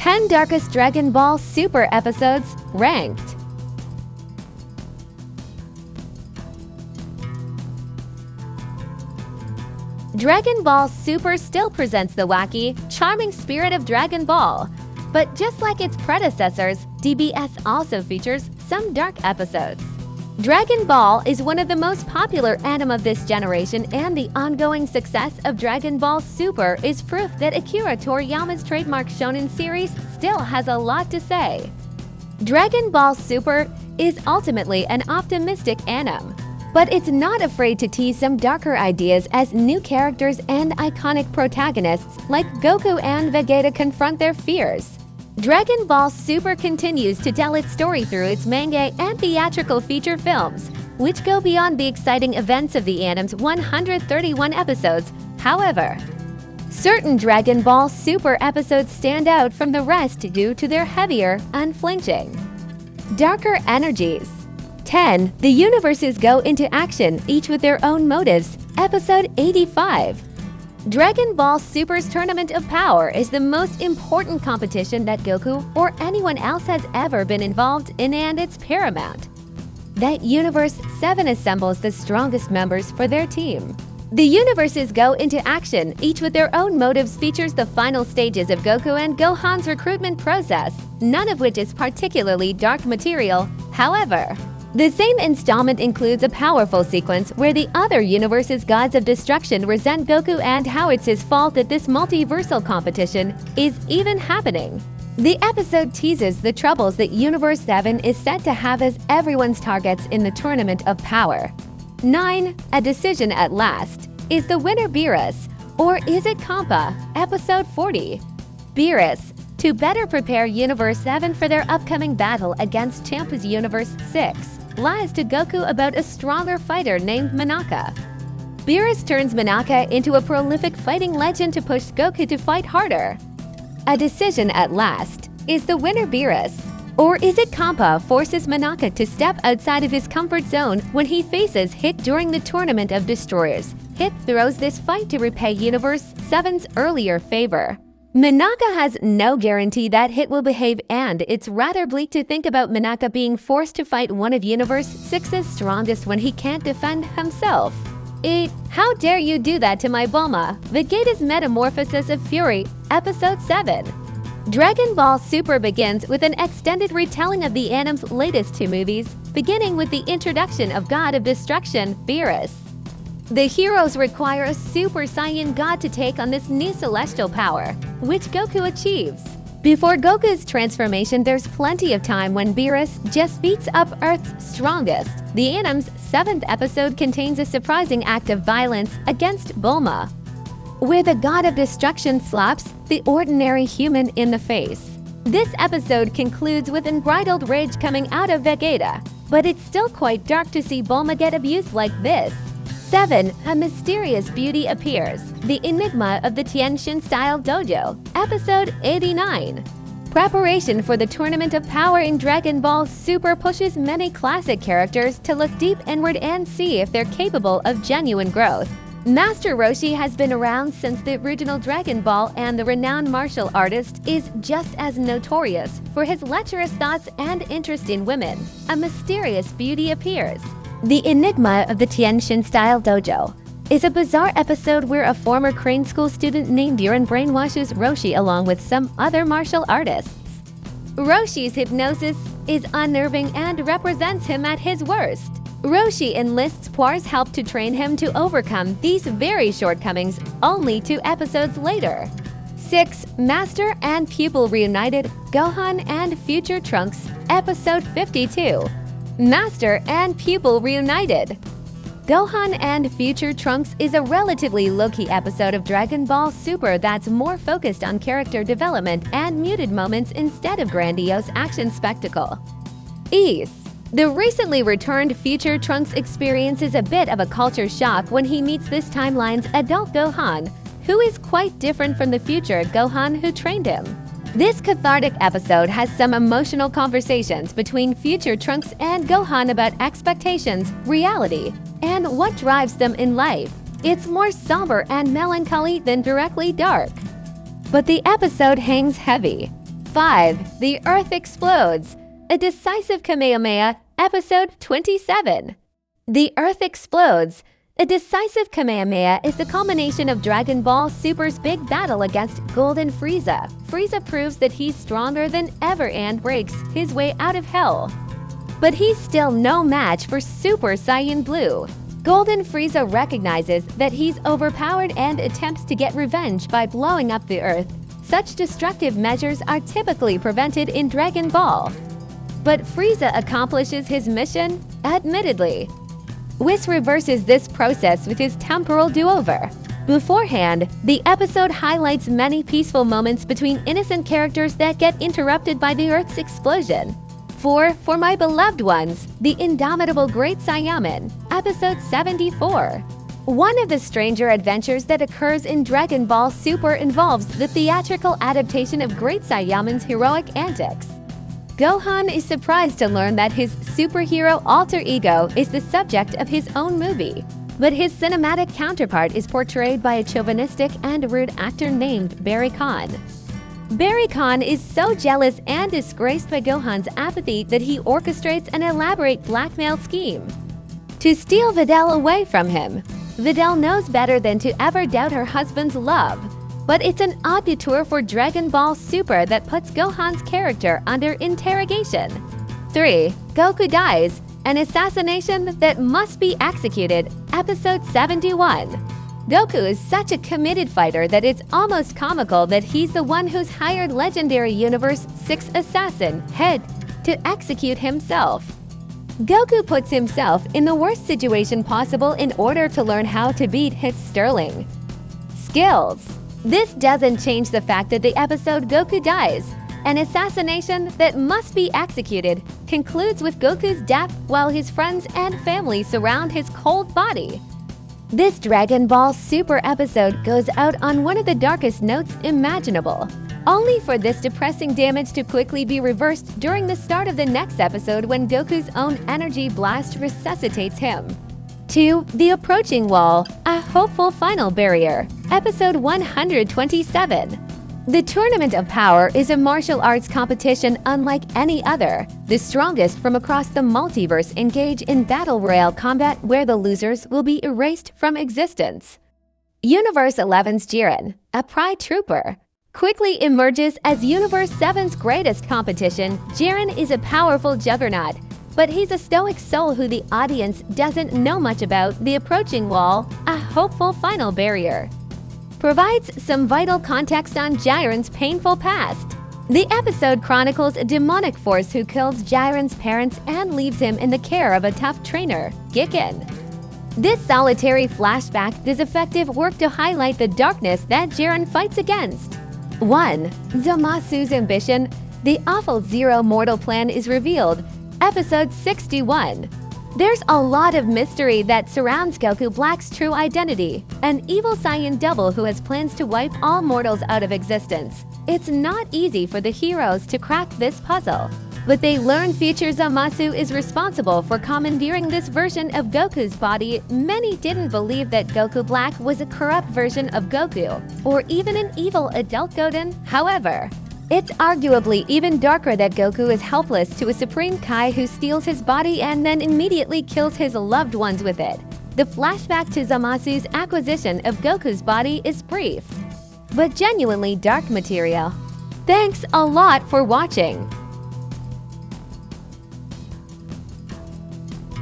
10 Darkest Dragon Ball Super Episodes Ranked. Dragon Ball Super still presents the wacky, charming spirit of Dragon Ball. But just like its predecessors, DBS also features some dark episodes. Dragon Ball is one of the most popular anime of this generation, and the ongoing success of Dragon Ball Super is proof that Akira Toriyama's trademark shonen series still has a lot to say. Dragon Ball Super is ultimately an optimistic anime, but it's not afraid to tease some darker ideas as new characters and iconic protagonists like Goku and Vegeta confront their fears. Dragon Ball Super continues to tell its story through its manga and theatrical feature films, which go beyond the exciting events of the anime's 131 episodes. However, certain Dragon Ball Super episodes stand out from the rest due to their heavier, unflinching, darker energies. 10. The universes go into action, each with their own motives. Episode 85. Dragon Ball Super's Tournament of Power is the most important competition that Goku or anyone else has ever been involved in, and it's paramount that Universe 7 assembles the strongest members for their team. The universes go into action, each with their own motives, features the final stages of Goku and Gohan's recruitment process, none of which is particularly dark material. However, the same installment includes a powerful sequence where the other universe's gods of destruction resent Goku and how it's his fault that this multiversal competition is even happening. The episode teases the troubles that Universe 7 is said to have as everyone's targets in the Tournament of Power. 9. A Decision at Last. Is the winner Beerus, or is it Champa? Episode 40. Beerus, to better prepare Universe 7 for their upcoming battle against Champa's Universe 6, lies to Goku about a stronger fighter named Manaka. Beerus turns Manaka into a prolific fighting legend to push Goku to fight harder. A Decision at Last. Is the winner Beerus, or is it Champa forces Manaka to step outside of his comfort zone when he faces Hit during the Tournament of Destroyers? Hit throws this fight to repay Universe 7's earlier favor. Manaka has no guarantee that Hit will behave, and it's rather bleak to think about Manaka being forced to fight one of Universe 6's strongest when he can't defend himself. 8. How dare you do that to my Bulma? Vegeta's Metamorphosis of Fury, Episode 7. Dragon Ball Super begins with an extended retelling of the anime's latest two movies, beginning with the introduction of God of Destruction, Beerus. The heroes require a Super Saiyan God to take on this new celestial power, which Goku achieves. Before Goku's transformation, there's plenty of time when Beerus just beats up Earth's strongest. The anime's 7th episode contains a surprising act of violence against Bulma, where the God of Destruction slaps the ordinary human in the face. This episode concludes with unbridled rage coming out of Vegeta, but it's still quite dark to see Bulma get abused like this. 7. A mysterious beauty appears. The Enigma of the Tianxin-style dojo. Episode 89. Preparation for the Tournament of Power in Dragon Ball Super pushes many classic characters to look deep inward and see if they're capable of genuine growth. Master Roshi has been around since the original Dragon Ball, and the renowned martial artist is just as notorious for his lecherous thoughts and interest in women. A mysterious beauty appears. The Enigma of the Tianxin-style dojo is a bizarre episode where a former Crane School student named Jiren brainwashes Roshi along with some other martial artists. Roshi's hypnosis is unnerving and represents him at his worst. Roshi enlists Poir's help to train him to overcome these very shortcomings only 2 episodes later. 6. Master and Pupil Reunited, Gohan and Future Trunks, Episode 52. Master and Pupil Reunited. Gohan and Future Trunks is a relatively low-key episode of Dragon Ball Super that's more focused on character development and muted moments instead of grandiose action spectacle. Ease. The recently returned Future Trunks experiences a bit of a culture shock when he meets this timeline's adult Gohan, who is quite different from the future Gohan who trained him. This cathartic episode has some emotional conversations between Future Trunks and Gohan about expectations, reality, and what drives them in life. It's more somber and melancholy than directly dark, but the episode hangs heavy. 5. The Earth Explodes. A Decisive Kamehameha, Episode 27. The Earth Explodes. A Decisive Kamehameha is the culmination of Dragon Ball Super's big battle against Golden Frieza. Frieza proves that he's stronger than ever and breaks his way out of hell. But he's still no match for Super Saiyan Blue. Golden Frieza recognizes that he's overpowered and attempts to get revenge by blowing up the Earth. Such destructive measures are typically prevented in Dragon Ball. But Frieza accomplishes his mission, admittedly. Whis reverses this process with his temporal do-over. Beforehand, the episode highlights many peaceful moments between innocent characters that get interrupted by the Earth's explosion. For My Beloved Ones, The Indomitable Great Saiyaman, Episode 74. One of the stranger adventures that occurs in Dragon Ball Super involves the theatrical adaptation of Great Saiyaman's heroic antics. Gohan is surprised to learn that his superhero alter ego is the subject of his own movie, but his cinematic counterpart is portrayed by a chauvinistic and rude actor named Barry Khan. Barry Khan is so jealous and disgraced by Gohan's apathy that he orchestrates an elaborate blackmail scheme to steal Videl away from him. Videl knows better than to ever doubt her husband's love, but it's an odd detour for Dragon Ball Super that puts Gohan's character under interrogation. 3. Goku Dies, an assassination that must be executed, Episode 71. Goku is such a committed fighter that it's almost comical that he's the one who's hired legendary Universe 6 assassin, Head, to execute himself. Goku puts himself in the worst situation possible in order to learn how to beat his Sterling. Skills. This doesn't change the fact that the episode Goku Dies, an assassination that must be executed, concludes with Goku's death while his friends and family surround his cold body. This Dragon Ball Super episode goes out on one of the darkest notes imaginable, only for this depressing damage to quickly be reversed during the start of the next episode when Goku's own energy blast resuscitates him. 2. The Approaching Wall, a Hopeful Final Barrier, Episode 127. The Tournament of Power is a martial arts competition unlike any other. The strongest from across the multiverse engage in battle royale combat where the losers will be erased from existence. Universe 11's Jiren, a Pride Trooper, quickly emerges as Universe 7's greatest competition. Jiren is a powerful juggernaut, but he's a stoic soul who the audience doesn't know much about. The Approaching Wall, a Hopeful Final Barrier, provides some vital context on Jiren's painful past. The episode chronicles a demonic force who kills Jiren's parents and leaves him in the care of a tough trainer, Giken. This solitary flashback does effective work to highlight the darkness that Jiren fights against. 1. Zamasu's ambition. The awful Zero mortal plan is revealed, Episode 61. There's a lot of mystery that surrounds Goku Black's true identity, an evil Saiyan double who has plans to wipe all mortals out of existence. It's not easy for the heroes to crack this puzzle, but they learn future Zamasu is responsible for commandeering this version of Goku's body. Many didn't believe that Goku Black was a corrupt version of Goku, or even an evil adult Goten. However, it's arguably even darker that Goku is helpless to a Supreme Kai who steals his body and then immediately kills his loved ones with it. The flashback to Zamasu's acquisition of Goku's body is brief, but genuinely dark material. Thanks a lot for watching.